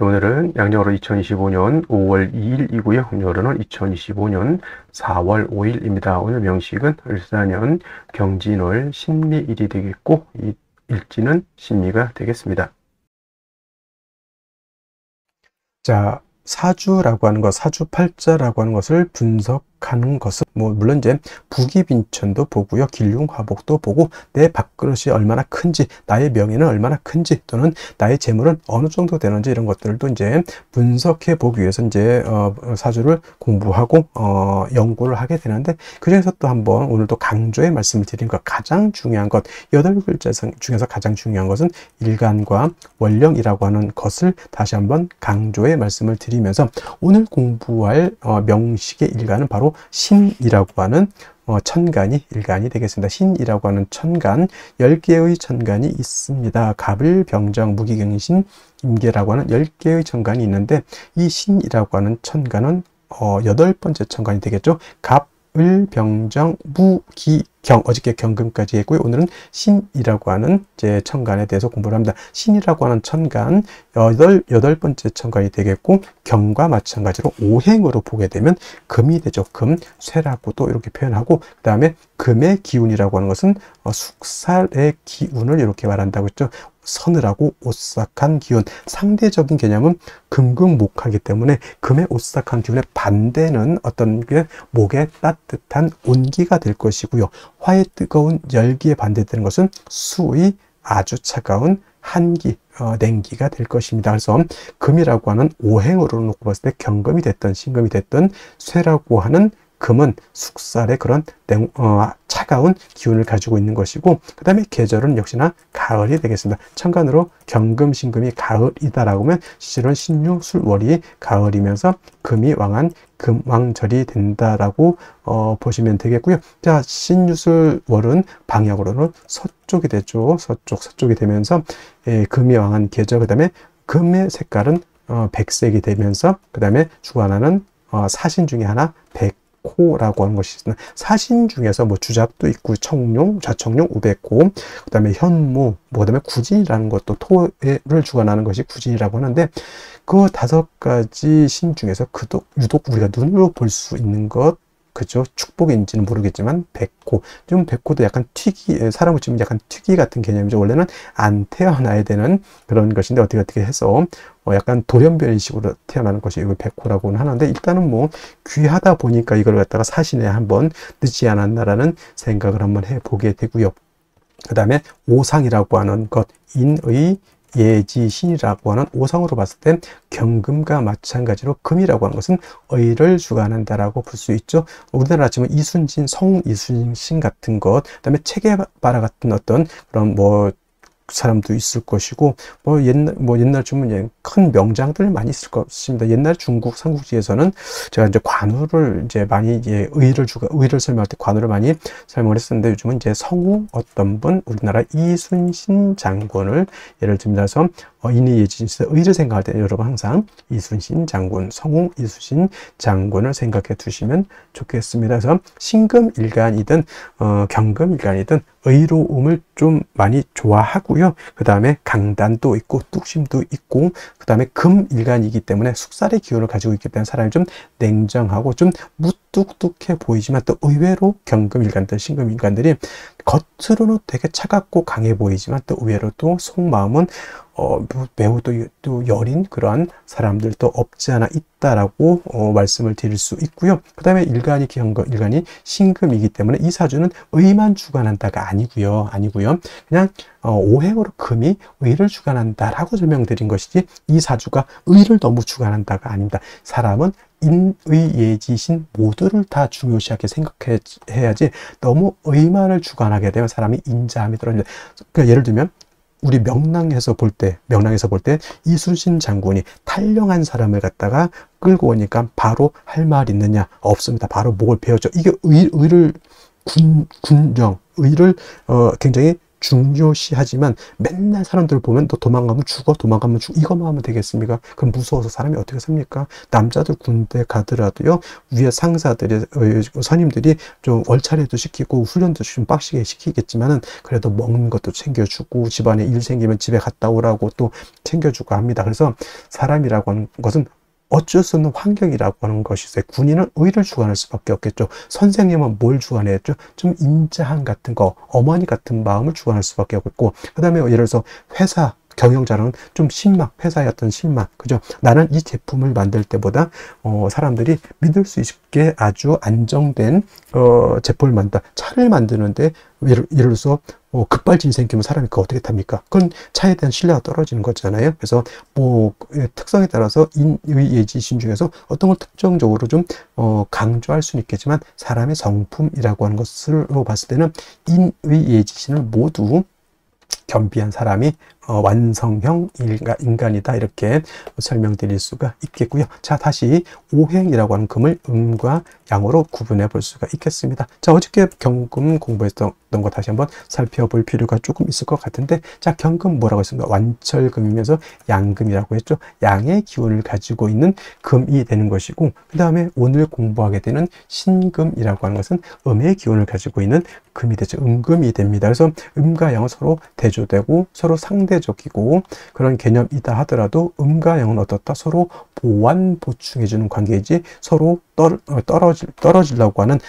오늘은 양력으로 2025년 5월 2일이고요. 음력으로는 2025년 4월 5일입니다. 오늘 명식은 을사년 경진월 신미일이 되겠고, 이 일지는 신미가 되겠습니다. 자, 사주라고 하는 것, 사주팔자라고 하는 것을 분석하는 것은 물론 이제 부기빈천도 보고요, 길흉화복도 보고, 내 밥그릇이 얼마나 큰지, 나의 명예는 얼마나 큰지, 또는 나의 재물은 어느 정도 되는지, 이런 것들도 이제 분석해 보기 위해서 이제 사주를 공부하고 연구를 하게 되는데, 그 중에서 또 한번 오늘도 강조의 말씀을 드린 것, 가장 중요한 것, 8글자 중에서 가장 중요한 것은 일간과 원령이라고 하는 것을 다시 한번 강조의 말씀을 드리면서, 오늘 공부할 명식의 일간은 바로 신이라고 하는 천간이 일간이 되겠습니다. 신이라고 하는 천간, 10개의 천간이 있습니다. 갑을, 병정, 무기경신, 임계라고 하는 10개의 천간이 있는데, 이 신이라고 하는 천간은 8번째 천간이 되겠죠. 갑, 을, 병정, 무, 기, 경, 어저께 경금까지 했고요. 오늘은 신이라고 하는 이제 천간에 대해서 공부를 합니다. 신이라고 하는 천간, 8번째 천간이 되겠고, 경과 마찬가지로 오행으로 보게 되면 금이 되죠. 금, 쇠라고도 이렇게 표현하고, 그 다음에 금의 기운이라고 하는 것은 숙살의 기운을 이렇게 말한다고 했죠. 서늘하고 오싹한 기운, 상대적인 개념은 금금목하기 때문에 금의 오싹한 기운의 반대는 어떤 게 목의 따뜻한 온기가 될 것이고요. 화의 뜨거운 열기에 반대되는 것은 수의 아주 차가운 한기, 냉기가 될 것입니다. 그래서 금이라고 하는 오행으로 놓고 봤을 때 경금이 됐든 신금이 됐든 쇠라고 하는 금은 숙살의 그런 차가운 기운을 가지고 있는 것이고, 그 다음에 계절은 역시나 가을이 되겠습니다. 천간으로 경금, 신금이 가을이다라고 하면 실은 신유, 술, 월이 가을이면서 금이 왕한 금왕절이 된다라고 보시면 되겠고요. 자, 신유, 술, 월은 방향으로는 서쪽이 되죠. 서쪽이 되면서 금이 왕한 계절, 그 다음에 금의 색깔은 백색이 되면서, 그 다음에 주관하는 사신 중에 하나 백호라고 하는 것이 있습니다. 사신 중에서 주잡도 있고, 청룡, 좌청룡, 우백호, 그 다음에 현무, 그 다음에 구진이라는 것도 토를 주관하는 것이 구진이라고 하는데, 그 5가지 신 중에서 유독 우리가 눈으로 볼 수 있는 것, 그죠? 축복인지는 모르겠지만 백호, 좀 백호도 약간 사람을 치면 약간 특이 같은 개념이죠. 원래는 안 태어나야 되는 그런 것인데 어떻게 해서 약간 돌연변이식으로 태어나는 것이 이걸 백호라고는 하는데, 일단은 귀하다 보니까 이걸 갖다가 사신에 한번 넣지 않았나라는 생각을 한번 해보게 되고요. 그 다음에 오상이라고 하는 것, 인의 예지신이라고 하는 오상으로 봤을 때 경금과 마찬가지로 금이라고 하는 것은 의를 주관한다라고 볼 수 있죠. 우리나라 치면 이순신, 성운 이순신 같은 것, 그다음에 체게바라 같은 어떤 그런 사람도 있을 것이고, 옛날 주면 큰 명장들 많이 있을 것입니다. 옛날 중국 삼국지에서는 제가 이제 관우를 이제 많이 의를 설명할 때 관우를 많이 설명을 했었는데, 요즘은 이제 성우 어떤 분, 우리나라 이순신 장군을 예를 들면서 인의예지신에서 의를 생각할 때 여러분 항상 이순신 장군, 성우 이순신 장군을 생각해 두시면 좋겠습니다. 그래서 신금일간이든 경금일간이든 의로움을 좀 많이 좋아하고요. 그 다음에 강단도 있고 뚝심도 있고, 그 다음에 금일간이기 때문에 숙살의 기운을 가지고 있기 때문에 사람이 좀 냉정하고 좀 무뚝뚝해 보이지만, 또 의외로 경금일간들, 신금일간들이 겉으로는 되게 차갑고 강해 보이지만 또 의외로 또 속마음은 매우 또 여린 그러한 사람들도 없지 않아 있다라고 말씀을 드릴 수 있고요. 그 다음에 일간이 신금이기 때문에 이 사주는 의만 주관한다가 아니고요. 그냥 오행으로 금이 의를 주관한다라고 설명드린 것이지, 이 사주가 의를 너무 주관한다가 아닙니다. 사람은 인의예지신 모두를 다 중요시하게 생각해야지, 너무 의만을 주관하게 되면 사람이 인자함이 떨어집니다. 그러니까 예를 들면 우리 명랑에서 볼 때 이순신 장군이 탈영한 사람을 갖다가 끌고 오니까 바로 할 말 있느냐? 없습니다. 바로 목을 베었죠. 이게 의를 굉장히 중요시하지만 맨날 사람들 보면 너 도망가면 죽어, 도망가면 죽어, 이것만 하면 되겠습니까? 그럼 무서워서 사람이 어떻게 삽니까? 남자들 군대 가더라도요, 위에 상사들이, 선임들이 좀 월차례도 시키고 훈련도 좀 빡시게 시키겠지만은 그래도 먹는 것도 챙겨주고 집안에 일 생기면 집에 갔다 오라고 또 챙겨주고 합니다. 그래서 사람이라고 하는 것은 어쩔 수 없는 환경이라고 하는 것이 있어요. 군인은 의를 주관할 수밖에 없겠죠. 선생님은 뭘 주관했죠? 좀 인자함 같은 거, 어머니 같은 마음을 주관할 수밖에 없고, 그 다음에 예를 들어서 회사 경영자는 좀 신망, 회사의 어떤 신망, 그죠? 나는 이 제품을 만들 때보다 사람들이 믿을 수 있게 아주 안정된 제품을 만든다. 차를 만드는데 예를 들어서 급발진이 생기면 사람이 그거 어떻게 탑니까? 그건 차에 대한 신뢰가 떨어지는 거잖아요. 그래서 뭐 특성에 따라서 인의예지신 중에서 어떤 걸 특정적으로 좀 강조할 수는 있겠지만 사람의 성품이라고 하는 것으로 봤을 때는 인의예지신을 모두 겸비한 사람이 완성형 인간이다, 이렇게 설명드릴 수가 있겠고요. 자, 다시 오행이라고 하는 금을 음과 양으로 구분해 볼 수가 있겠습니다. 자, 어저께 경금 공부했던 거 다시 한번 살펴볼 필요가 조금 있을 것 같은데, 자, 경금 뭐라고 했습니까? 완철금이면서 양금이라고 했죠. 양의 기운을 가지고 있는 금이 되는 것이고, 그 다음에 오늘 공부하게 되는 신금이라고 하는 것은 음의 기운을 가지고 있는 금이 되죠. 음금이 됩니다. 그래서 음과 양은 서로 대조되고 서로 상대적이고 그런 개념이다 하더라도 음과 양은 어떻다? 서로 보완 보충해주는 관계이지 서로 떨어지려고 하는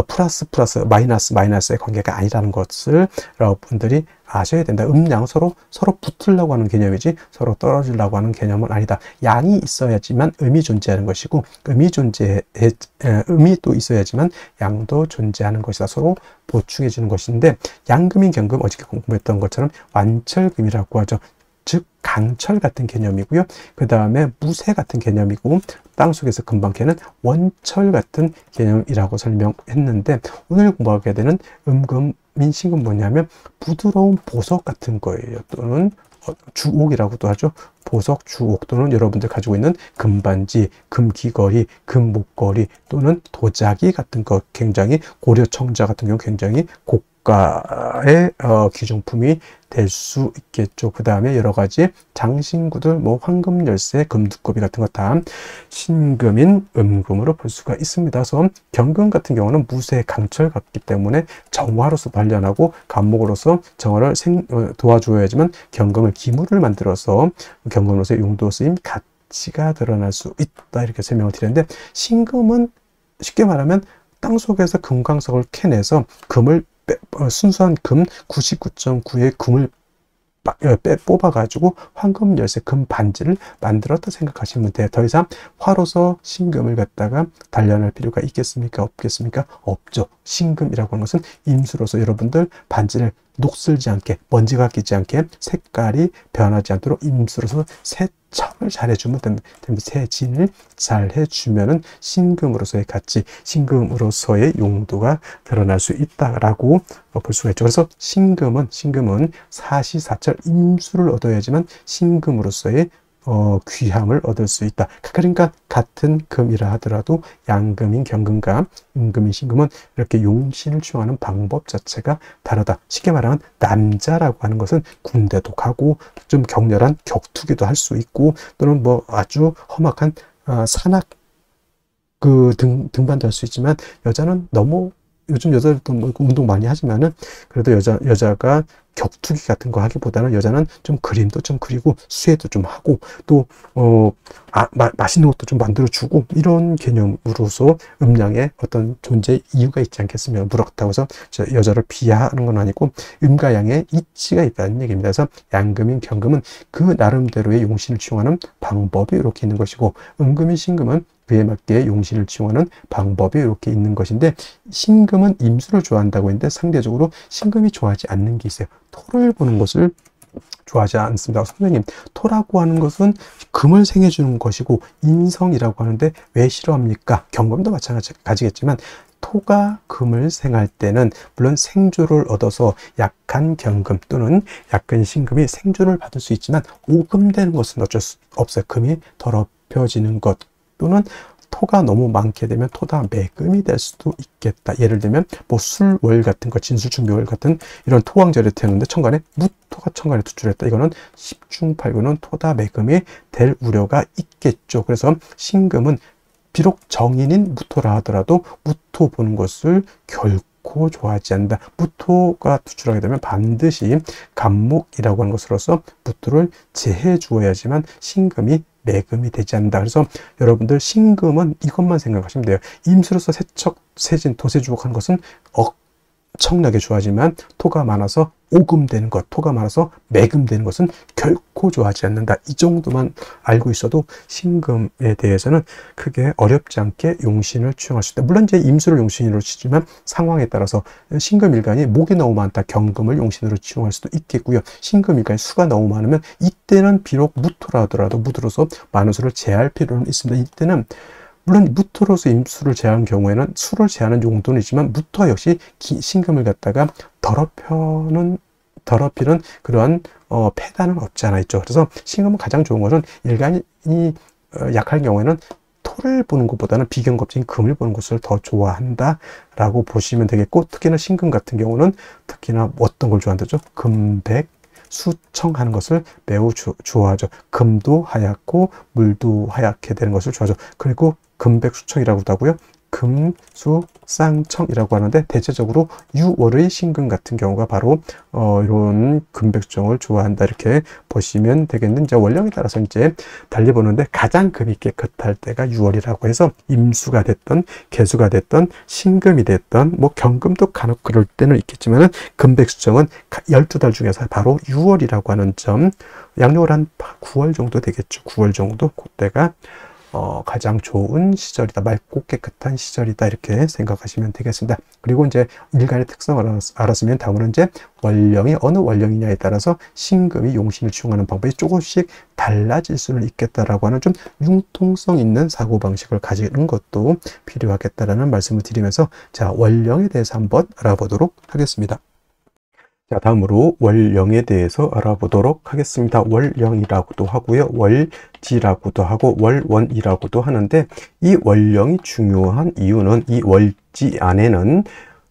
플러스 마이너스의 관계가 아니라는 것을 여러분들이 아셔야 된다. 음양 서로 붙으려고 하는 개념이지 서로 떨어지려고 하는 개념은 아니다. 양이 있어야지만 음이 존재하는 것이고 음이 또 있어야지만 양도 존재하는 것이다. 서로 보충해 주는 것인데, 양금인 경금 어저께 공부했던 것처럼 완철금이라고 하죠. 즉 강철 같은 개념이고요. 그 다음에 무쇠 같은 개념이고 땅속에서 금방 캐는 원철 같은 개념이라고 설명했는데, 오늘 공부하게 되는 음금인 신금 뭐냐면 부드러운 보석 같은 거예요. 또는 주옥이라고도 하죠. 보석, 주옥, 또는 여러분들 가지고 있는 금반지, 금귀걸이, 금목걸이, 또는 도자기 같은 거, 굉장히 고려청자 같은 경우 굉장히 고가의 귀중품이 될 수 있겠죠. 그 다음에 여러 가지 장신구들, 뭐 황금 열쇠, 금두꺼비 같은 거 다 신금인 음금으로 볼 수가 있습니다. 그래서 경금 같은 경우는 무쇠, 강철 같기 때문에 정화로서 단련하고 간목으로서 정화를 도와줘야지만 경금을 기물을 만들어서 경금으로서의 용도 쓰임 가치가 드러날 수 있다, 이렇게 설명을 드렸는데, 신금은 쉽게 말하면 땅속에서 금광석을 캐내서 금을 순수한 금 99.9의 금을 뽑아가지고 황금 열쇠 금 반지를 만들었다 생각하시면 돼요. 더 이상 화로서 신금을 갖다가 단련할 필요가 있겠습니까? 없겠습니까? 없죠. 신금이라고 하는 것은 임수로서 여러분들 반지를 녹슬지 않게, 먼지가 끼지 않게, 색깔이 변하지 않도록 임수로서 세척을 잘 해주면 됩니다. 세진을 잘 해주면은 신금으로서의 가치, 신금으로서의 용도가 드러날 수 있다라고 볼 수가 있죠. 그래서 신금은 사시사철 임수를 얻어야지만 신금으로서의 귀함을 얻을 수 있다. 그러니까 같은 금이라 하더라도 양금인 경금과 음금인 신금은 이렇게 용신을 취용하는 방법 자체가 다르다. 쉽게 말하면 남자라고 하는 것은 군대도 가고 좀 격렬한 격투기도 할 수 있고, 또는 뭐 아주 험악한 산악 등반도 할 수 있지만, 여자는 너무, 요즘 여자들도 뭐 운동 많이 하지만은 그래도 여자가 격투기 같은 거 하기보다는 여자는 좀 그림도 좀 그리고 수혜도 좀 하고 또 맛있는 것도 좀 만들어 주고, 이런 개념으로서 음양의 어떤 존재 이유가 있지 않겠습니까? 그렇다고 해서 여자를 비하하는 건 아니고 음과 양의 이치가 있다는 얘기입니다. 그래서 양금인 경금은 그 나름대로의 용신을 취용하는 방법이 이렇게 있는 것이고, 음금인 신금은 그에 맞게 용신을 취용하는 방법이 이렇게 있는 것인데, 신금은 임수를 좋아한다고 했는데 상대적으로 신금이 좋아하지 않는 게 있어요. 토를 보는 것을 좋아하지 않습니다. 선생님, 토라고 하는 것은 금을 생해주는 것이고 인성이라고 하는데 왜 싫어합니까? 경금도 마찬가지겠지만 토가 금을 생할 때는 물론 생조를 얻어서 약한 경금 또는 약한 신금이 생조를 받을 수 있지만 오금되는 것은 어쩔 수 없어요. 금이 더럽혀지는 것, 또는 토가 너무 많게 되면 토다 매금이 될 수도 있겠다. 예를 들면 뭐 술월 같은 거, 진술충묘월 같은 이런 토왕절에 태우는데 천간에 무토가 천간에 투출했다. 이거는 10중 8구는 토다 매금이 될 우려가 있겠죠. 그래서 신금은 비록 정인인 무토라 하더라도 무토 보는 것을 결코 좋아하지 않는다. 무토가 투출하게 되면 반드시 간목이라고 하는 것으로서 무토를 제해 주어야지만 신금이 매금이 되지 않는다. 그래서 여러분들 신금은 이것만 생각하시면 돼요. 임수로서 세척, 세진, 도세주복하는 것은 엄청나게 좋아하지만 토가 많아서 오금되는 것, 토가 많아서 매금되는 것은 결코 좋아하지 않는다. 이 정도만 알고 있어도 신금에 대해서는 크게 어렵지 않게 용신을 취용할 수 있다. 물론 이제 임수를 용신으로 치지만 상황에 따라서 신금일간이 목이 너무 많다. 경금을 용신으로 취용할 수도 있겠고요. 신금일간이 수가 너무 많으면 이때는 비록 무토라 하더라도 무토로서 많은 수를 제할 필요는 있습니다. 이때는 물론 무토로서 임수를 제한 경우에는 수를 제하는 용도는 있지만 무토 역시 신금을 갖다가 더럽히는 그러한 폐단은 없지 않아 있죠. 그래서 신금은 가장 좋은 것은 일간이 약할 경우에는 토를 보는 것보다는 비견겁적인 금을 보는 것을 더 좋아한다 라고 보시면 되겠고, 특히나 신금 같은 경우는 특히나 어떤 걸 좋아한다죠? 금백 수청하는 것을 매우 좋아하죠. 금도 하얗고 물도 하얗게 되는 것을 좋아하죠. 그리고 금백수청이라고도 하고요. 금수쌍청이라고 하는데 대체적으로 유월의 신금 같은 경우가 바로 이런 금백수청을 좋아한다 이렇게 보시면 되겠는데, 이제 원령에 따라서 이제 달리 보는데 가장 금이 깨끗할 때가 유월이라고 해서 임수가 됐던 개수가 됐던 신금이 됐던 뭐 경금도 간혹 그럴 때는 있겠지만은 금백수청은 12달 중에서 바로 유월이라고 하는 점, 양력을 한 9월 정도 되겠죠. 9월 정도 그때가 가장 좋은 시절이다. 맑고 깨끗한 시절이다. 이렇게 생각하시면 되겠습니다. 그리고 이제 일간의 특성을 알았으면 다음은 이제 원령이 어느 원령이냐에 따라서 신금이 용신을 취용하는 방법이 조금씩 달라질 수는 있겠다라고 하는 좀 융통성 있는 사고방식을 가지는 것도 필요하겠다라는 말씀을 드리면서 자, 원령에 대해서 한번 알아보도록 하겠습니다. 자, 다음으로 월령에 대해서 알아보도록 하겠습니다. 월령이라고도 하고요. 월지라고도 하고 월원이라고도 하는데, 이 월령이 중요한 이유는 이 월지 안에는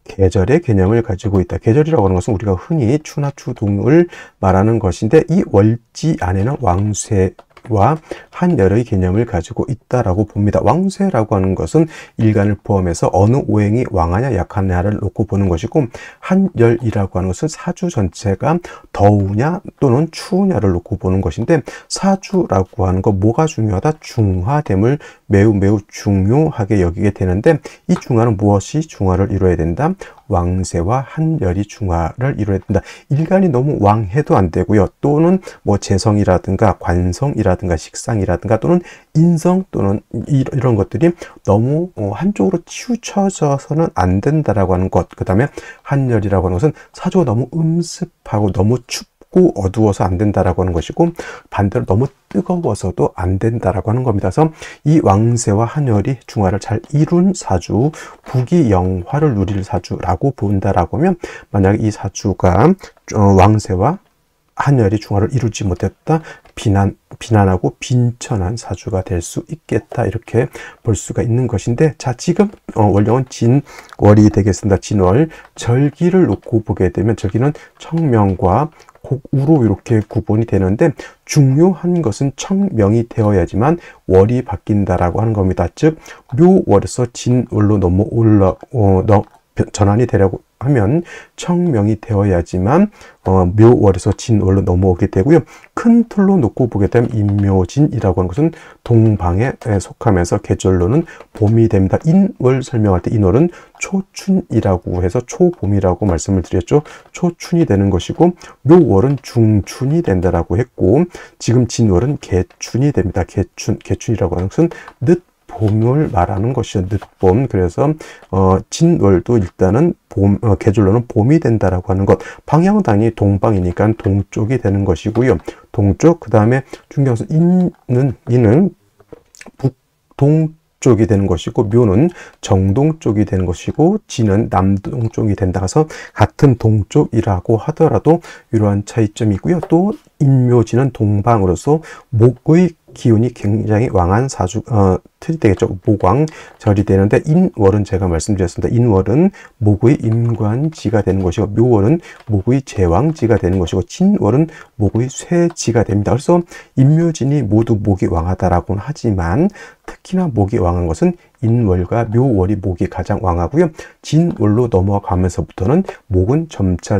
계절의 개념을 가지고 있다. 계절이라고 하는 것은 우리가 흔히 추나 추동을 말하는 것인데, 이 월지 안에는 왕쇠와 한열의 개념을 가지고 있다라고 봅니다. 왕쇠라고 하는 것은 일간을 포함해서 어느 오행이 왕하냐 약하냐를 놓고 보는 것이고, 한열이라고 하는 것은 사주 전체가 더우냐 또는 추우냐를 놓고 보는 것인데, 사주라고 하는 거 뭐가 중요하다? 중화됨을 매우 중요하게 여기게 되는데, 이 중화는 무엇이 중화를 이루어야 된다? 왕세와 한열이 중화를 이루어야 된다. 일간이 너무 왕해도 안 되고요. 또는 뭐 재성이라든가 관성이라든가 식상이라든가 또는 인성 또는 이런 것들이 너무 한쪽으로 치우쳐져서는 안 된다라고 하는 것. 그 다음에 한열이라고 하는 것은 사주가 너무 음습하고 너무 춥고 어두워서 안 된다라고 하는 것이고, 반대로 너무 뜨거워서도 안 된다라고 하는 겁니다. 그래서 이 왕세와 한열이 중화를 잘 이룬 사주, 부귀영화를 누릴 사주라고 본다라고 하면, 만약 이 사주가 왕세와 한열이 중화를 이루지 못했다, 비난하고 빈천한 사주가 될 수 있겠다, 이렇게 볼 수가 있는 것인데, 자, 지금 월령은 진월이 되겠습니다. 진월, 절기를 놓고 보게 되면 절기는 청명과 곡우로 이렇게 구분이 되는데, 중요한 것은 청명이 되어야지만 월이 바뀐다라고 하는 겁니다. 즉 묘월에서 진월로 전환이 되려고 하면 청명이 되어야지만 묘월에서 진월로 넘어오게 되고요. 큰 틀로 놓고 보게 되면 인묘진이라고 하는 것은 동방에 속하면서 계절로는 봄이 됩니다. 인월 설명할 때 인월은 초춘이라고 해서 초봄이라고 말씀을 드렸죠. 초춘이 되는 것이고, 묘월은 중춘이 된다라고 했고, 지금 진월은 개춘이 됩니다. 개춘이라고 하는 것은 봄을 말하는 것이죠. 늦봄. 그래서 진월도 일단은 계절로는 봄이 된다라고 하는 것. 방향은 당연히 동방이니까 동쪽이 되는 것이고요. 동쪽. 그 다음에 중요한 것은 인은 북동쪽이 되는 것이고, 묘는 정동쪽이 되는 것이고, 진은 남동쪽이 된다 해서 같은 동쪽이라고 하더라도 이러한 차이점이 있고요. 또 인묘진은 동방으로서 목의 기운이 굉장히 왕한 틀이 되겠죠. 목왕절이 되는데, 인월은 제가 말씀드렸습니다. 인월은 목의 임관지가 되는 것이고, 묘월은 목의 제왕지가 되는 것이고, 진월은 목의 쇠지가 됩니다. 그래서 인묘진이 모두 목이 왕하다라고는 하지만 특히나 목이 왕한 것은 인월과 묘월이 목이 가장 왕하고요. 진월로 넘어가면서부터는 목은 점차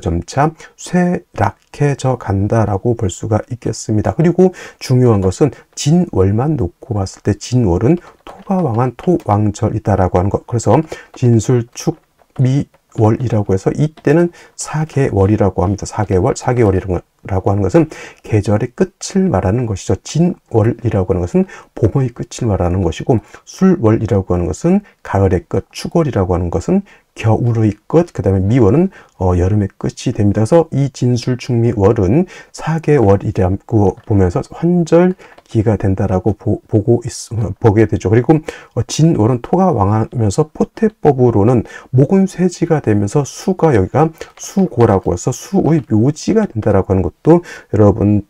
쇠락해져 간다라고 볼 수가 있겠습니다. 그리고 중요한 것은 진월만 놓고 봤을 때 진월은 토가 왕한 토왕절이다라고 하는 것. 그래서 진술축미월이라고 해서 이때는 사계월이라고 합니다. 사계월이라고 하는 것은 계절의 끝을 말하는 것이죠. 진월이라고 하는 것은 봄의 끝을 말하는 것이고, 술월이라고 하는 것은 가을의 끝, 축월이라고 하는 것은 겨울의 끝, 그 다음에 미월은 여름의 끝이 됩니다. 그래서 이 진술축미월은 사계월이라고 보면서 환절기가 된다라고 보게 되죠. 그리고 진월은 토가 왕하면서 포태법으로는 목은 쇠지가 되면서 수가 여기가 수고라고 해서 수의 묘지가 된다라고 하는 것도 여러분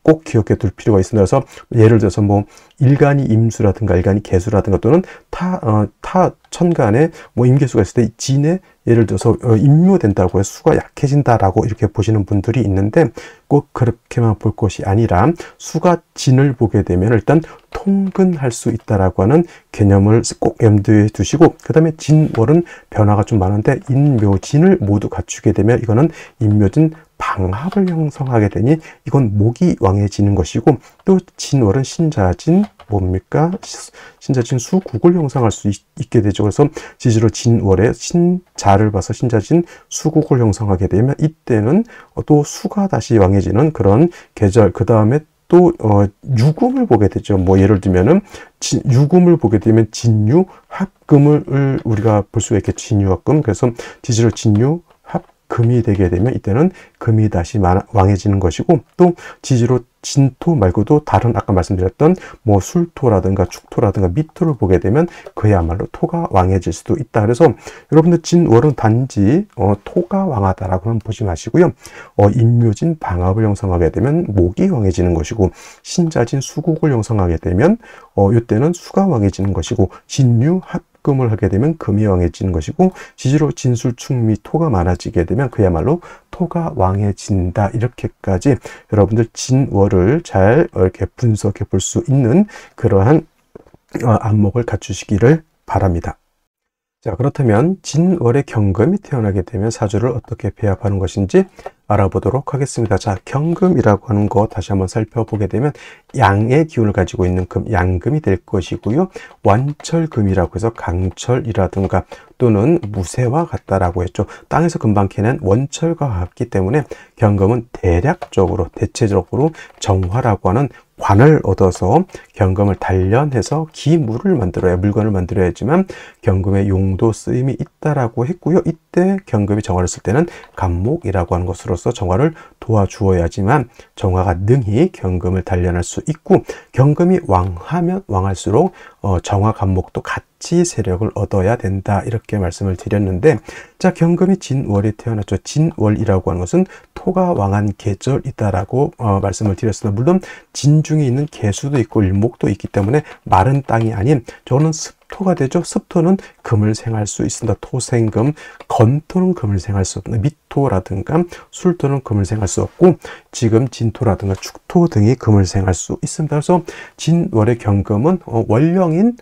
꼭 기억해 둘 필요가 있습니다. 그래서 예를 들어서 뭐 일간이 임수라든가 일간이 개수라든가 또는 타 천간에 뭐 임계수가 있을 때 진에 예를 들어서 임묘된다고 해서 수가 약해진다라고 이렇게 보시는 분들이 있는데, 꼭 그렇게만 볼 것이 아니라 수가 진을 보게 되면 일단 통근할 수 있다라고 하는 개념을 꼭 염두에 두시고, 그 다음에 진월은 변화가 좀 많은데 인묘진을 모두 갖추게 되면 이거는 인묘진 방합을 형성하게 되니 이건 목이 왕해지는 것이고, 또 진월은 신자진 뭡니까? 신자진 수국을 형성할 수 있게 되죠. 그래서 지지로 진월에 신자를 봐서 신자진 수국을 형성하게 되면 이때는 또 수가 다시 왕해지는 그런 계절, 그 다음에 또 유금을 보게 되죠. 뭐 예를 들면은 유금을 보게 되면 진유 합금을 우리가 볼 수가 있겠죠. 진유 합금. 그래서 지지로 진유 금이 되게 되면 이때는 금이 다시 왕해지는 것이고, 또 지지로 진토 말고도 다른 아까 말씀드렸던 뭐 술토라든가 축토라든가 미토를 보게 되면 그야말로 토가 왕해질 수도 있다. 그래서 여러분들 진월은 단지 토가 왕하다라고는 보지 마시고요. 인묘진 방합을 형성하게 되면 목이 왕해지는 것이고, 신자진 수국을 형성하게 되면 이때는 수가 왕해지는 것이고, 진유 합금을 하게 되면 금이 왕해지는 것이고, 지지로 진술축미 토가 많아지게 되면 그야말로 토가 왕해진다. 이렇게까지 여러분들 진월을 잘 이렇게 분석해 볼 수 있는 그러한 안목을 갖추시기를 바랍니다. 자, 그렇다면 진월의 경금이 태어나게 되면 사주를 어떻게 배합하는 것인지 알아보도록 하겠습니다. 자, 경금이라고 하는 거 다시 한번 살펴보게 되면 양의 기운을 가지고 있는 금, 양금이 될 것이고요. 완철금이라고 해서 강철이라든가 또는 무쇠와 같다라고 했죠. 땅에서 금방 캐낸 원철과 같기 때문에 경금은 대체적으로 정화라고 하는 관을 얻어서 경금을 단련해서 기물을 만들어야, 물건을 만들어야지만 경금의 용도 쓰임이 있다라고 했고요. 이때 경금이 정화를 쓸 때는 간목이라고 하는 것으로서 정화를 도와주어야지만 정화가 능히 경금을 단련할 수 있고, 경금이 왕하면 왕할수록 정화 간목도 같이 세력을 얻어야 된다. 이렇게 말씀을 드렸는데, 자, 경금이 진월에 태어났죠. 진월이라고 하는 것은 토가 왕한 계절이다라고 말씀을 드렸습니다. 물론 진중에 있는 개수도 있고 일목도 있기 때문에 마른 땅이 아닌 저는 습토가 되죠. 습토는 금을 생할 수 있습니다. 토생금, 건토는 금을 생할 수 없는 미토라든가 술토는 금을 생할 수 없고, 지금 진토라든가 축토 등이 금을 생할 수 있습니다. 그래서 진월의 경금은 월령인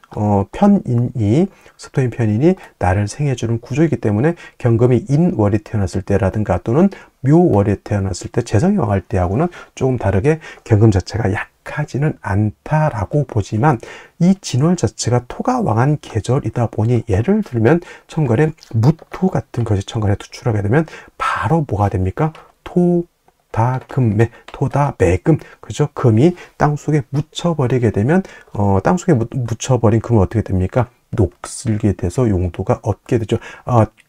편인이, 습토인 편인이 나를 생해주는 구조이기 때문에 경금이 인월이 태어났을 때라든가 또는 묘월에 태어났을 때, 재성이 왕할 때하고는 조금 다르게 경금 자체가 약하지는 않다라고 보지만, 이 진월 자체가 토가 왕한 계절이다 보니 예를 들면 천간에 무토 같은 것이 천간에 투출하게 되면 바로 뭐가 됩니까? 토다금매, 토다매금, 그죠? 금이 땅속에 묻혀버리게 되면 땅속에 묻혀버린 금은 어떻게 됩니까? 녹슬게 돼서 용도가 없게 되죠.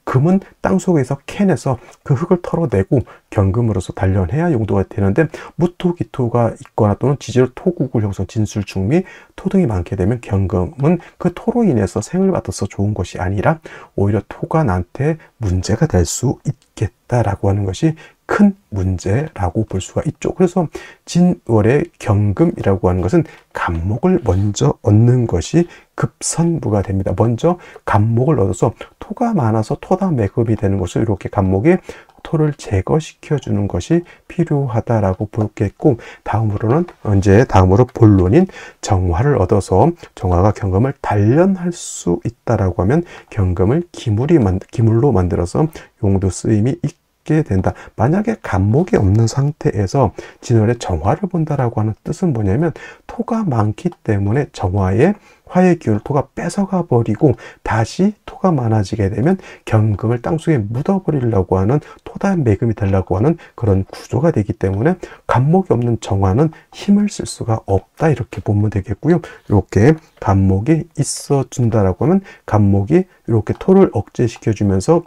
금은 땅속에서 캐내서 그 흙을 털어내고 경금으로서 단련해야 용도가 되는데, 무토기토가 있거나 또는 지지로 토국을 형성, 진술중미, 토 등이 많게 되면 경금은 그 토로 인해서 생을 받아서 좋은 것이 아니라 오히려 토가 나한테 문제가 될 수 있겠다라고 하는 것이 큰 문제라고 볼 수가 있죠. 그래서 진월의 경금이라고 하는 것은 간목을 먼저 얻는 것이 급선무가 됩니다. 먼저 간목을 얻어서 토가 많아서 토다매급이 되는 것을 이렇게 간목에 토를 제거시켜 주는 것이 필요하다라고 보겠고, 다음으로 본론인 정화를 얻어서 정화가 경금을 단련할 수 있다라고 하면 경금을 기물로 만들어서 용도 쓰임이 있게 된다. 만약에 간목이 없는 상태에서 진월에 정화를 본다라고 하는 뜻은 뭐냐면, 토가 많기 때문에 정화의 화의 기운을 토가 뺏어가 버리고 다시 토가 많아지게 되면 경금을 땅속에 묻어버리려고 하는 토다매금이 되려고 하는 그런 구조가 되기 때문에 간목이 없는 정화는 힘을 쓸 수가 없다, 이렇게 보면 되겠고요. 이렇게 간목이 있어 준다라고 하면 간목이 이렇게 토를 억제시켜 주면서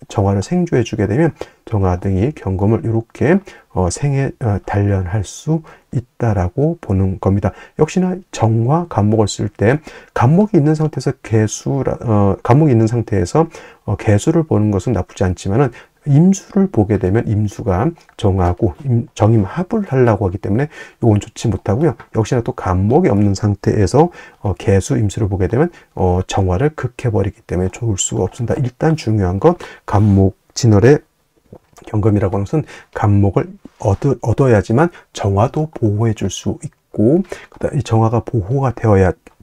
정화를 생조해 주게 되면 정화 등이 경금을 이렇게 단련할 수 있다라고 보는 겁니다. 역시나 정화, 간목을 쓸 때 간목이 있는 상태에서 개수를 보는 것은 나쁘지 않지만은 임수를 보게 되면 임수가 정하고 정임합을 하려고 하기 때문에 이건 좋지 못하고요. 역시나 또 간목이 없는 상태에서 개수, 임수를 보게 되면 정화를 극해버리기 때문에 좋을 수가 없습니다. 일단 중요한 건 간목, 진월의 경금이라고 하는 것은 간목을 얻어야지만 정화도 보호해 줄 수 있고, 이 정화가 보호가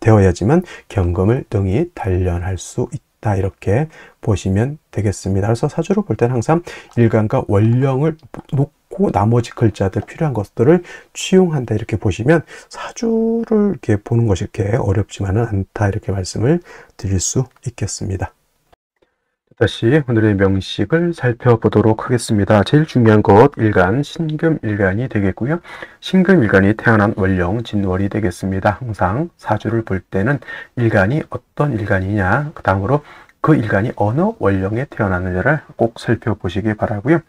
되어야지만 경금을 등이 단련할 수 있다, 이렇게 보시면 되겠습니다. 그래서 사주를 볼 때는 항상 일간과 원령을 놓고 나머지 글자들, 필요한 것들을 취용한다, 이렇게 보시면 사주를 이렇게 보는 것이 이렇게 어렵지만은 않다, 이렇게 말씀을 드릴 수 있겠습니다. 다시 오늘의 명식을 살펴보도록 하겠습니다. 제일 중요한 것, 일간, 신금일간이 되겠고요. 신금일간이 태어난 월령, 진월이 되겠습니다. 항상 사주를 볼 때는 일간이 어떤 일간이냐, 그 다음으로 그 일간이 어느 월령에 태어났느냐를 꼭 살펴보시기 바라고요.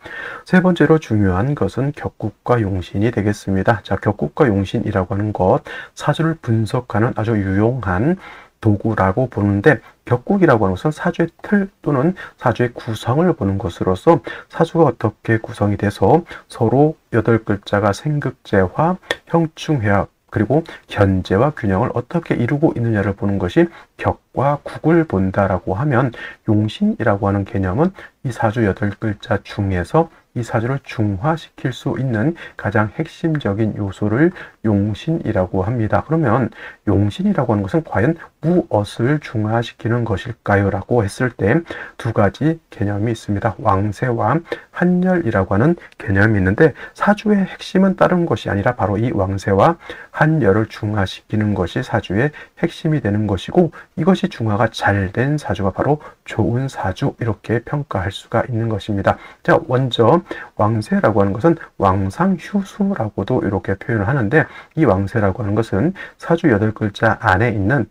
세 번째로 중요한 것은 격국과 용신이 되겠습니다. 자, 격국과 용신이라고 하는 것, 사주를 분석하는 아주 유용한 도구라고 보는데, 격국이라고 하는 것은 사주의 틀 또는 사주의 구성을 보는 것으로서 사주가 어떻게 구성이 돼서 서로 8글자가 생극제화, 형충회합, 그리고 현재와 균형을 어떻게 이루고 있느냐를 보는 것이 격과 국을 본다라고 하면, 용신이라고 하는 개념은 이 사주 8글자 중에서 이 사주를 중화시킬 수 있는 가장 핵심적인 요소를 용신이라고 합니다. 그러면 용신이라고 하는 것은 과연 무엇을 중화시키는 것일까요? 라고 했을 때 두 가지 개념이 있습니다. 왕세와 한열이라고 하는 개념이 있는데, 사주의 핵심은 다른 것이 아니라 바로 이 왕세와 한열을 중화시키는 것이 사주의 핵심이 되는 것이고, 이것이 중화가 잘 된 사주가 바로 좋은 사주, 이렇게 평가할 수가 있는 것입니다. 자, 먼저 왕세라고 하는 것은 왕상휴수라고도 이렇게 표현을 하는데, 이 왕세라고 하는 것은 사주 8글자 안에 있는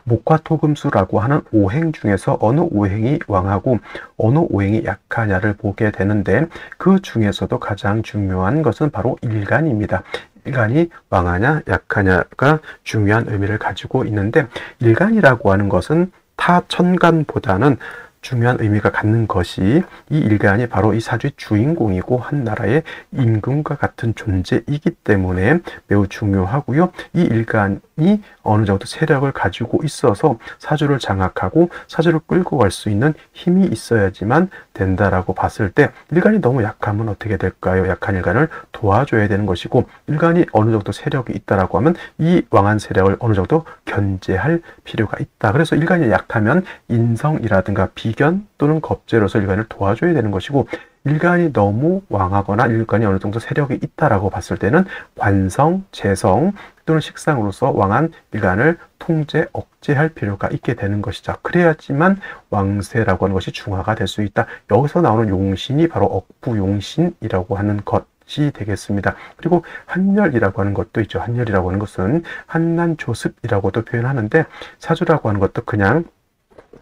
목화토금수라고 하는 오행 중에서 어느 오행이 왕하고 어느 오행이 약하냐를 보게 되는데, 그 중에서도 가장 중요한 것은 바로 일간입니다. 일간이 왕하냐 약하냐가 중요한 의미를 가지고 있는데, 일간이라고 하는 것은 타 천간보다는 중요한 의미가 갖는 것이, 이 일간이 바로 이 사주의 주인공이고 한 나라의 임금과 같은 존재이기 때문에 매우 중요하고요. 이 일간이 어느 정도 세력을 가지고 있어서 사주를 장악하고 사주를 끌고 갈 수 있는 힘이 있어야지만 된다라고 봤을 때, 일간이 너무 약하면 어떻게 될까요? 약한 일간을 도와줘야 되는 것이고, 일간이 어느 정도 세력이 있다라고 하면 이 왕한 세력을 어느 정도 견제할 필요가 있다. 그래서 일간이 약하면 인성이라든가 비견 또는 겁재로서 일간을 도와줘야 되는 것이고, 일간이 너무 왕하거나 일간이 어느 정도 세력이 있다라고 봤을 때는 관성, 재성 또는 식상으로서 왕한 일간을 통제, 억제할 필요가 있게 되는 것이죠. 그래야지만 왕세라고 하는 것이 중화가 될 수 있다. 여기서 나오는 용신이 바로 억부용신이라고 하는 것이 되겠습니다. 그리고 한열이라고 하는 것도 있죠. 한열이라고 하는 것은 한난조습이라고도 표현하는데, 사주라고 하는 것도 그냥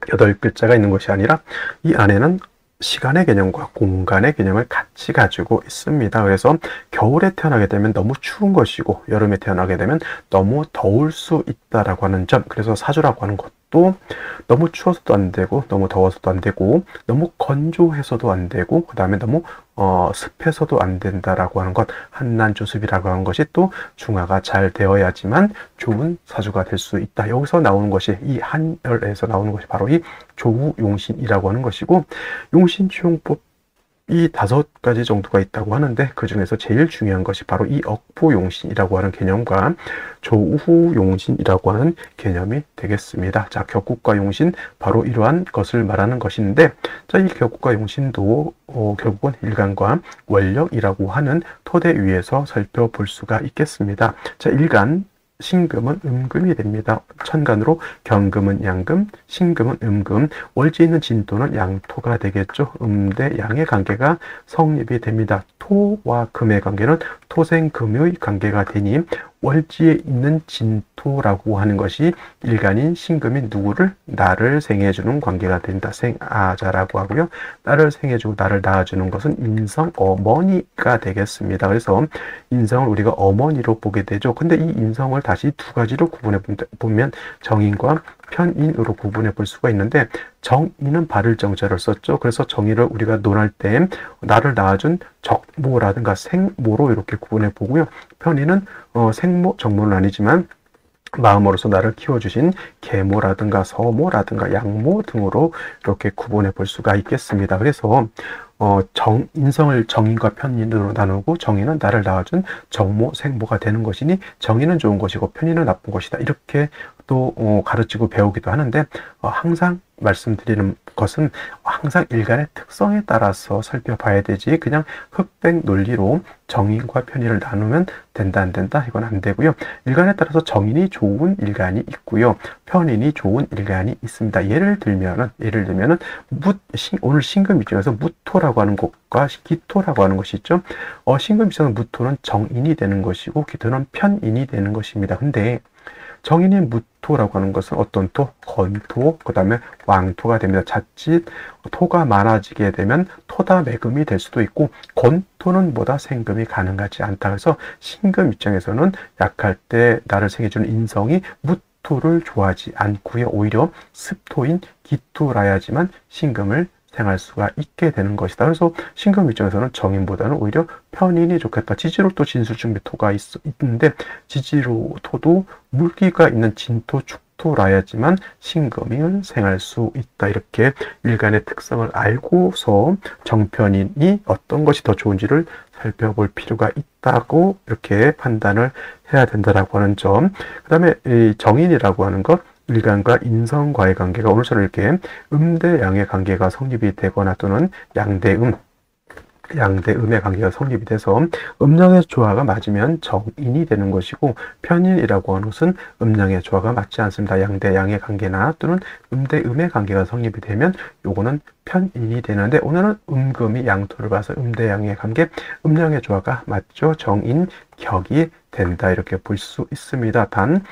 8글자가 있는 것이 아니라 이 안에는 시간의 개념과 공간의 개념을 같이 가지고 있습니다. 그래서 겨울에 태어나게 되면 너무 추운 것이고, 여름에 태어나게 되면 너무 더울 수 있다라고 하는 점, 그래서 사주라고 하는 것 또 너무 추워서도 안 되고 너무 더워서도 안 되고 너무 건조해서도 안 되고 그 다음에 너무 습해서도 안 된다라고 하는 것, 한난조습이라고 하는 것이 또 중화가 잘 되어야지만 좋은 사주가 될 수 있다. 여기서 나오는 것이, 이 한열에서 나오는 것이 바로 이 조우용신이라고 하는 것이고, 용신치용법 이 5가지 정도가 있다고 하는데 그 중에서 제일 중요한 것이 바로 이 억부용신이라고 하는 개념과 조우용신이라고 하는 개념이 되겠습니다. 자, 격국과 용신, 바로 이러한 것을 말하는 것인데, 자, 이 격국과 용신도 결국은 일간과 원력이라고 하는 토대 위에서 살펴볼 수가 있겠습니다. 자, 일간 신금은 음금이 됩니다. 천간으로 경금은 양금, 신금은 음금, 월지에 있는 진토는 양토가 되겠죠. 대 양의 관계가 성립이 됩니다. 토와 금의 관계는 토생금의 관계가 되니 월지에 있는 진토라고 하는 것이 일간인 신금인 누구를, 나를 생해주는 관계가 된다. 생아자라고 하고요. 나를 생해주고 나를 낳아주는 것은 인성 어머니가 되겠습니다. 그래서 인성을 우리가 어머니로 보게 되죠. 근데 이 인성을 다시 2가지로 구분해 보면 정인과 편인으로 구분해 볼 수가 있는데, 정인은 발을 정자를 썼죠. 그래서 정인을 우리가 논할 때 나를 낳아준 적모라든가 생모로 이렇게 구분해 보고요. 편인은 생모, 정모는 아니지만 마음으로서 나를 키워주신 계모라든가 서모라든가 양모 등으로 이렇게 구분해 볼 수가 있겠습니다. 그래서 인성을 정인과 편인으로 나누고, 정인은 나를 낳아준 정모, 생모가 되는 것이니 정인은 좋은 것이고 편인은 나쁜 것이다. 이렇게 또 가르치고 배우기도 하는데, 항상 말씀드리는 것은 항상 일간의 특성에 따라서 살펴봐야 되지, 그냥 흑백 논리로 정인과 편인을 나누면 된다 안 된다 이건 안 되고요. 일간에 따라서 정인이 좋은 일간이 있고요, 편인이 좋은 일간이 있습니다. 예를 들면은 오늘 신금 입장에서 무토라고 하는 것과 기토라고 하는 것이 있죠. 신금 입장에서 무토는 정인이 되는 것이고 기토는 편인이 되는 것입니다. 근데 정인이 무토라고 하는 것은 어떤 토? 건토, 그 다음에 왕토가 됩니다. 자칫 토가 많아지게 되면 토다매금이 될 수도 있고, 건토는 뭐다? 생금이 가능하지 않다. 그래서 신금 입장에서는 약할 때 나를 생해주는 인성이 무토를 좋아하지 않고요. 오히려 습토인 기토라야지만 신금을 생할 수가 있게 되는 것이다. 그래서 신금 입장에서는 정인보다는 오히려 편인이 좋겠다. 지지로 또 진술중묘토가 있는데, 지지로 토도 물기가 있는 진토, 축토라야지만 신금을 생할 수 있다. 이렇게 일간의 특성을 알고서 정편인이 어떤 것이 더 좋은지를 살펴볼 필요가 있다고 이렇게 판단을 해야 된다라고 하는 점. 그 다음에 이 정인이라고 하는 것, 일간과 인성과의 관계가 오늘처럼 이렇게 음대 양의 관계가 성립이 되거나 또는 양대음의 관계가 성립이 돼서 음양의 조화가 맞으면 정인이 되는 것이고, 편인이라고 하는 것은 음양의 조화가 맞지 않습니다. 양대 양의 관계나 또는 음대 음의 관계가 성립이 되면 요거는 편인이 되는데, 오늘은 음금이 양토를 봐서 음대 양의 관계, 음양의 조화가 맞죠. 정인 격이 된다. 이렇게 볼 수 있습니다. 단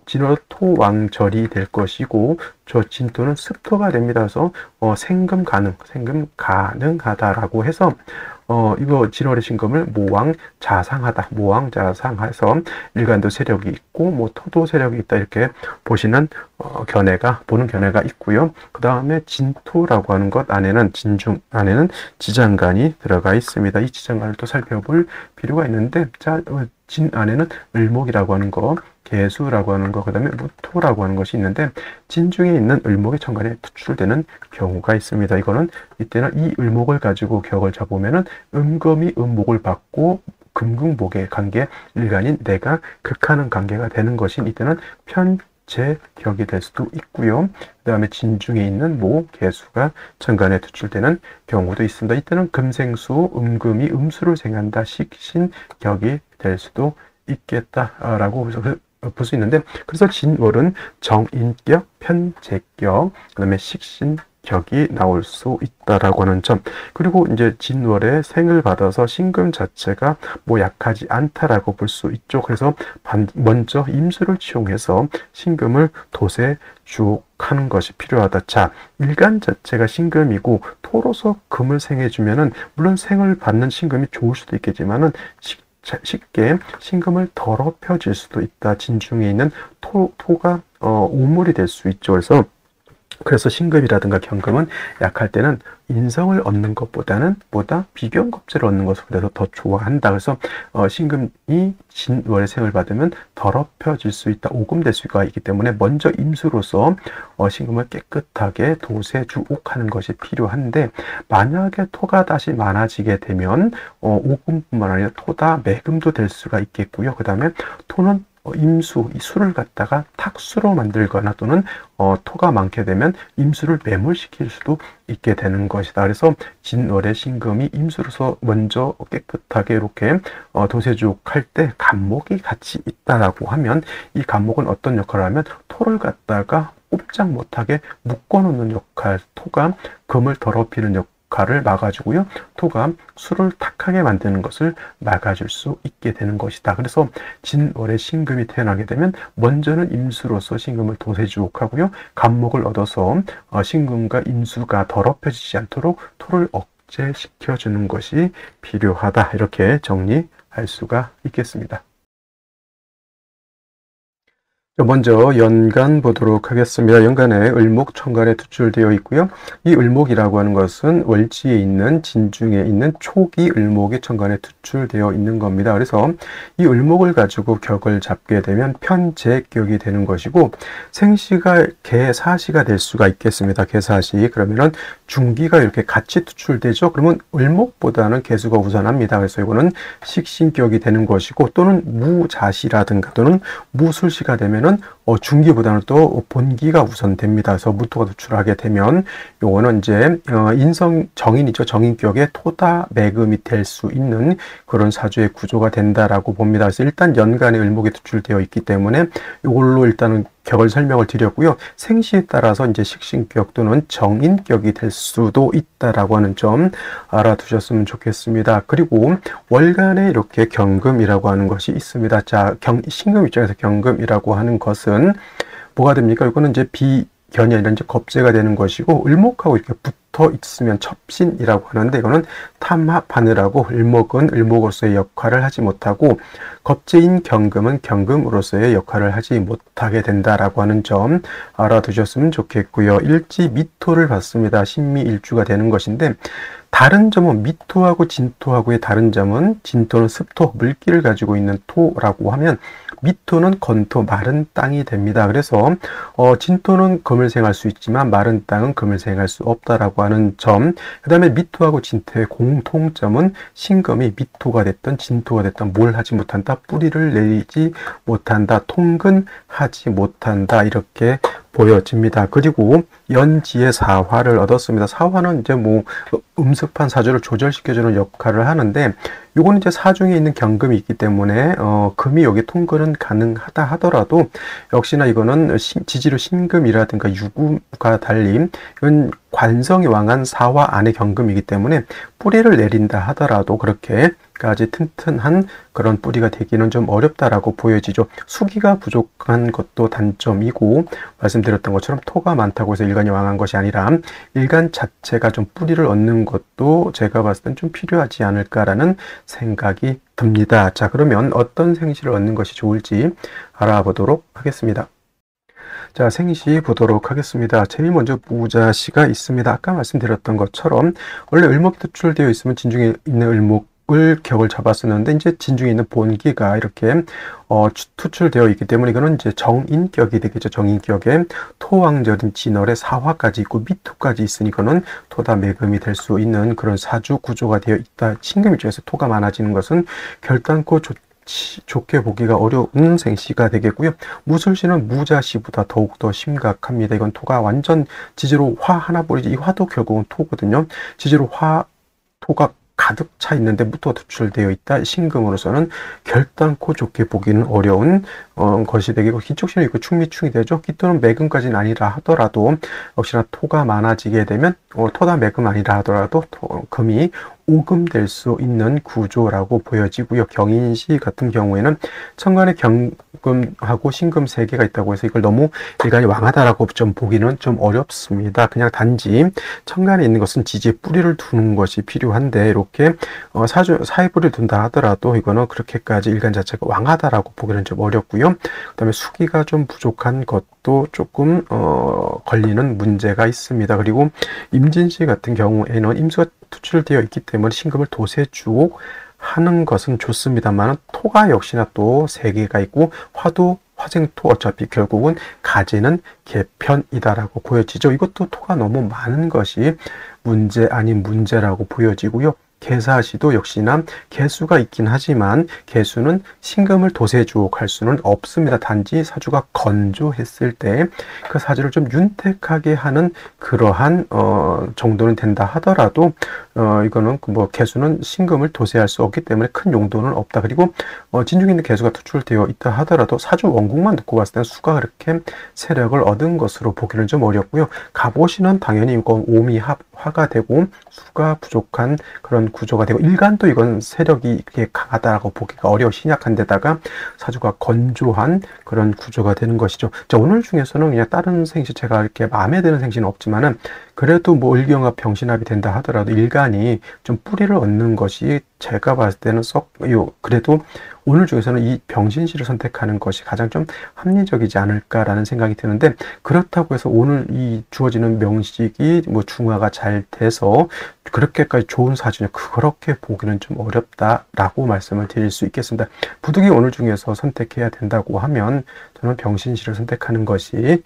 진월 토왕절이 될 것이고, 저 진토는 습토가 됩니다. 그래서 생금 가능하다라고 해서 이거 진월의 신금을 모왕자상해서 일간도 세력이 있고 토도 세력이 있다, 이렇게 보는 견해가 있고요. 그 다음에 진토라고 하는 것 안에는 안에는 지장간이 들어가 있습니다. 이 지장간을 또 살펴볼 필요가 있는데, 진 안에는 을목이라고 하는 것, 개수라고 하는 것, 그 다음에 무토라고 하는 것이 있는데, 진 중에 있는 을목이 천간에 투출되는 경우가 있습니다. 이때는 이 을목을 가지고 격을 잡으면은 음금이 음목을 받고 금극목의 관계, 일간인 내가 극하는 관계가 되는 것인, 이때는 편제격이 될 수도 있고요. 그 다음에 진 중에 있는 모, 개수가 천간에 투출되는 경우도 있습니다. 이때는 금생수, 음금이 음수를 생한다, 식신격이 될 수도 있겠다라고 볼 수 있는데, 그래서 진월은 정인격, 편제격, 그 다음에 식신격이 나올 수 있다라고 하는 점. 그리고 이제 진월에 생을 받아서 신금 자체가 약하지 않다라고 볼 수 있죠. 그래서 먼저 임수를 치용해서 신금을 돛에 주옥하는 것이 필요하다. 자, 일간 자체가 신금이고 토로서 금을 생해주면은 물론 생을 받는 신금이 좋을 수도 있겠지만은 쉽게 신금을 더럽혀질 수도 있다. 진중에 있는 토가 오물이 될 수 있죠. 그래서 신금이라든가 경금은 약할 때는 인성을 얻는 것보다는 비견겁제를 얻는 것을 그래서 더 좋아한다. 그래서 신금이 진월의 생을 받으면 더럽혀질 수 있다, 오금될 수가 있기 때문에 먼저 임수로서 신금을 깨끗하게 도세주옥하는 것이 필요한데, 만약에 토가 다시 많아지게 되면 오금뿐만 아니라 토다 매금도 될 수가 있겠고요. 그 다음에 토는 임수, 이 수를 갖다가 탁수로 만들거나 또는 토가 많게 되면 임수를 매몰시킬 수도 있게 되는 것이다. 그래서 진월의 신금이 임수로서 먼저 깨끗하게 이렇게 도세주옥할 때 간목이 같이 있다라고 하면, 이 간목은 어떤 역할을 하면 토를 갖다가 꼼짝 못하게 묶어놓는 역할, 토가 금을 더럽히는 역할을 막아주고요. 토가 수를 탁하게 만드는 것을 막아줄 수 있게 되는 것이다. 그래서 진월에 신금이 태어나게 되면 먼저는 임수로서 신금을 도세주옥하고요. 간목을 얻어서 신금과 임수가 더럽혀지지 않도록 토를 억제시켜주는 것이 필요하다. 이렇게 정리할 수가 있겠습니다. 먼저 연간 보도록 하겠습니다. 연간에 을목, 천간에 투출되어 있고요. 이 을목이라고 하는 것은 월지에 있는 진중에 있는 초기 을목이 천간에 투출되어 있는 겁니다. 그래서 이 을목을 가지고 격을 잡게 되면 편재격이 되는 것이고, 생시가 개사시가 될 수가 있겠습니다. 개사시. 그러면은 중기가 이렇게 같이 투출되죠. 그러면 을목보다는 개수가 우선합니다. 그래서 이거는 식신격이 되는 것이고, 또는 무자시라든가 또는 무술시가 되면은 중기보다는 또 본기가 우선됩니다. 그래서 무토가 도출하게 되면 요거는 이제 인성 정인이죠. 정인격의 토다 매금이 될 수 있는 그런 사주의 구조가 된다라고 봅니다. 그래서 일단 연간에 을목이 도출되어 있기 때문에 요걸로 일단은 격을 설명을 드렸고요. 생시에 따라서 이제 식신격 또는 정인격이 될 수도 있다라고 하는 점 알아두셨으면 좋겠습니다. 그리고 월간에 이렇게 경금이라고 하는 것이 있습니다. 자, 신금 입장에서 경금이라고 하는 것은 뭐가 됩니까? 이거는 이제 비견이 아니라 이제 겁재가 되는 것이고, 을목하고 이렇게 붙어 있으면 첩신이라고 하는데, 이거는 탐합하느라고 을목은 을목으로서의 역할을 하지 못하고 겁재인 경금은 경금으로서의 역할을 하지 못하게 된다라고 하는 점 알아두셨으면 좋겠고요. 일지 미토를 봤습니다. 신미일주가 되는 것인데, 다른 점은 미토하고 진토하고의 다른 점은, 진토는 습토, 물기를 가지고 있는 토라고 하면 미토는 건토, 마른 땅이 됩니다. 그래서 진토는 금을 생할 수 있지만 마른 땅은 금을 생할 수 없다라고 하는 점. 그 다음에 미토하고 진토의 공통점은 신금이 미토가 됐든 진토가 됐든 뭘 하지 못한다? 뿌리를 내리지 못한다. 통근하지 못한다. 이렇게 보여집니다. 그리고 연지의 사화를 얻었습니다. 사화는 이제 뭐 음습한 사주를 조절시켜주는 역할을 하는데, 요거는 이제 사중에 있는 경금이 있기 때문에 금이 여기 통근은 가능하다 하더라도, 역시나 이거는 지지로 신금이라든가 유구가 달리 이건 관성이 왕한 사화 안의 경금이기 때문에 뿌리를 내린다 하더라도 그렇게까지 튼튼한 그런 뿌리가 되기는 좀 어렵다라고 보여지죠. 수기가 부족한 것도 단점이고, 말씀드렸던 것처럼 토가 많다고 해서 일간이 왕한 것이 아니라 일간 자체가 좀 뿌리를 얻는 것도 제가 봤을 땐 좀 필요하지 않을까라는 생각이 듭니다. 자, 그러면 어떤 생시를 얻는 것이 좋을지 알아보도록 하겠습니다. 자, 생시 보도록 하겠습니다. 제일 먼저 무자시가 있습니다. 아까 말씀드렸던 것처럼 원래 을목이 투출되어 있으면 진중에 있는 을목을 격을 잡았었는데, 이제 진중에 있는 본기가 이렇게 투출되어 있기 때문에 이거는 이제 정인격이 되겠죠. 정인격에 토왕절인 진월에 사화까지 있고 미토까지 있으니 이거는 토다 매금이 될 수 있는 그런 사주 구조가 되어 있다. 신금 입장에서 토가 많아지는 것은 결단코 좋게 보기가 어려운 생시가 되겠고요. 무술시는 무자시보다 더욱더 심각합니다. 이건 토가 완전 지지로 화 하나 버리지, 이 화도 결국은 토거든요. 지지로 토가 가득 차 있는데 무토가 투출되어 있다. 신금으로서는 결단코 좋게 보기는 어려운 것이 되겠고, 기축신은 있고 충미충이 되죠. 기토는 매금까지는 아니라 하더라도 역시나 토가 많아지게 되면 토다 매금 아니라 하더라도 금이 오금될 수 있는 구조라고 보여지고요. 경인시 같은 경우에는 천간에 경금하고 신금 3개가 있다고 해서 이걸 너무 일간이 왕하다라고 좀 보기는 좀 어렵습니다. 그냥 단지 천간에 있는 것은 지지에 뿌리를 두는 것이 필요한데, 이렇게 사에 뿌리를 둔다 하더라도 이거는 그렇게까지 일간 자체가 왕하다라고 보기는 좀 어렵고요. 그 다음에 수기가 좀 부족한 것 이것도 조금 걸리는 문제가 있습니다. 그리고 임진시 같은 경우에는 임수가 투출되어 있기 때문에 신금을 도세주옥 하는 것은 좋습니다만 토가 역시나 또 3개가 있고 화도 화생토 어차피 결국은 가지는 개편이다라고 보여지죠. 이것도 토가 너무 많은 것이 문제 아닌 문제라고 보여지고요. 개사시도 역시나 개수가 있긴 하지만 개수는 신금을 도세주옥할 수는 없습니다. 단지 사주가 건조했을 때 그 사주를 좀 윤택하게 하는 그러한 정도는 된다 하더라도 이거는 뭐 개수는 신금을 도세할 수 없기 때문에 큰 용도는 없다. 그리고 진중에 있는 개수가 투출되어 있다 하더라도 사주 원국만 듣고 봤을 때는 수가 그렇게 세력을 얻은 것으로 보기는 좀 어렵고요. 갑오시는 당연히 이건 오미 화가 되고 수가 부족한 그런 구조가 되고 일간도 이건 세력이 이렇게 강하다라고 보기가 어려워 신약한 데다가 사주가 건조한 그런 구조가 되는 것이죠. 자, 오늘 중에서는 그냥 다른 생시 제가 이렇게 마음에 드는 생시는 없지만은 그래도 뭐 을경합 병신합이 된다 하더라도 일간이 좀 뿌리를 얻는 것이 제가 봤을 때는 그래도 오늘 중에서는 이 병신시를 선택하는 것이 가장 좀 합리적이지 않을까라는 생각이 드는데 그렇다고 해서 오늘 이 주어지는 명식이 뭐 중화가 잘 돼서 그렇게까지 좋은 사주냐 그렇게 보기는 좀 어렵다라고 말씀을 드릴 수 있겠습니다. 부득이 오늘 중에서 선택해야 된다고 하면 저는 병신시를 선택하는 것이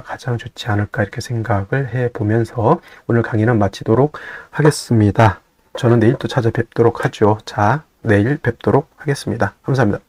가장 좋지 않을까 이렇게 생각을 해보면서 오늘 강의는 마치도록 하겠습니다. 저는 내일 또 찾아뵙도록 하죠. 자, 내일 뵙도록 하겠습니다. 감사합니다.